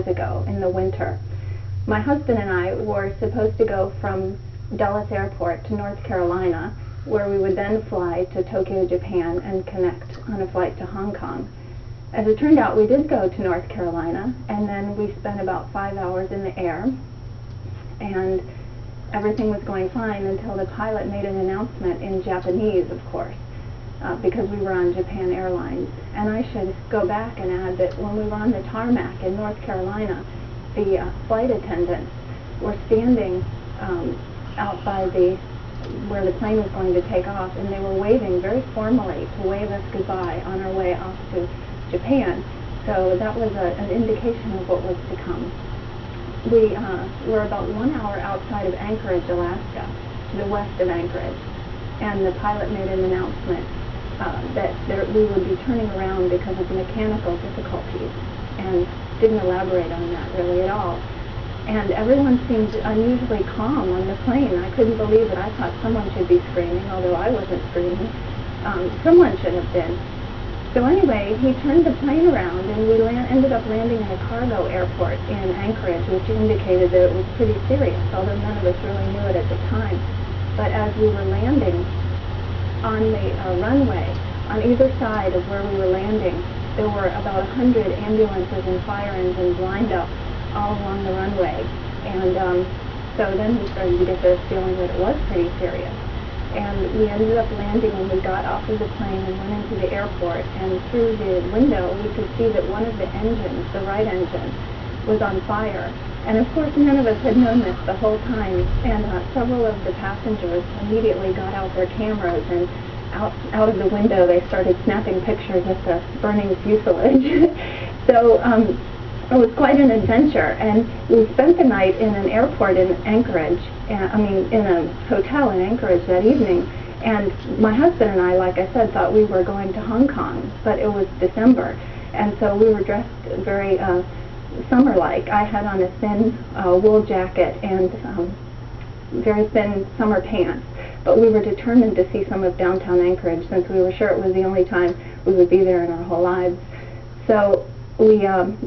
years ago in the winter. My husband and I were supposed to go from Dulles Airport to North Carolina, where we would then fly to Tokyo, Japan, and connect on a flight to Hong Kong. As it turned out, we did go to North Carolina, and then we spent about 5 hours in the air, and everything was going fine until the pilot made an announcement in Japanese, of course, because we were on Japan Airlines. And I should go back and add that when we were on the tarmac in North Carolina, the flight attendants were standing out by where the plane was going to take off, and they were waving very formally to wave us goodbye on our way off to Japan. So that was an indication of what was to come. We were about 1 hour outside of Anchorage, Alaska, to the west of Anchorage, and the pilot made an announcement that we would be turning around because of mechanical difficulties, and didn't elaborate on that really at all. And everyone seemed unusually calm on the plane. I couldn't believe it. I thought someone should be screaming, although I wasn't screaming. Someone should have been. So anyway, he turned the plane around, and we ended up landing in a cargo airport in Anchorage, which indicated that it was pretty serious, although none of us really knew it at the time. But as we were landing on the runway, on either side of where we were landing, there were about 100 ambulances and fire engines lined up all along the runway. And so then we started to get the feeling that it was pretty serious. And we ended up landing, and we got off of the plane and went into the airport, and through the window we could see that one of the engines, the right engine, was on fire. And of course none of us had known this the whole time, and several of the passengers immediately got out their cameras, and out of the window they started snapping pictures of the burning fuselage. So it was quite an adventure, and we spent the night in an airport in Anchorage, in a hotel in Anchorage that evening, and my husband and I, like I said, thought we were going to Hong Kong, but it was December, and so we were dressed very summer-like. I had on a thin wool jacket and very thin summer pants, but we were determined to see some of downtown Anchorage since we were sure it was the only time we would be there in our whole lives. So we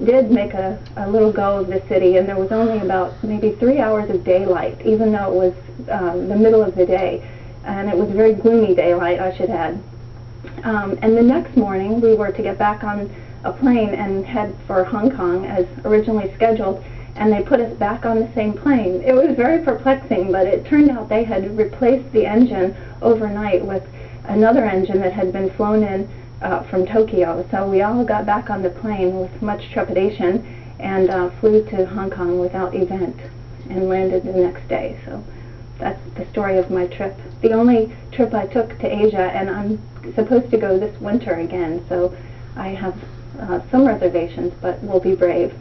did make a little go of the city, and there was only about maybe 3 hours of daylight, even though it was the middle of the day, and it was very gloomy daylight, I should add. And the next morning we were to get back on a plane and head for Hong Kong as originally scheduled, and they put us back on the same plane. It was very perplexing, but it turned out they had replaced the engine overnight with another engine that had been flown in from Tokyo. So we all got back on the plane with much trepidation and flew to Hong Kong without event and landed the next day. So that's the story of my trip. The only trip I took to Asia, and I'm supposed to go this winter again, so I have some reservations, but we'll be brave.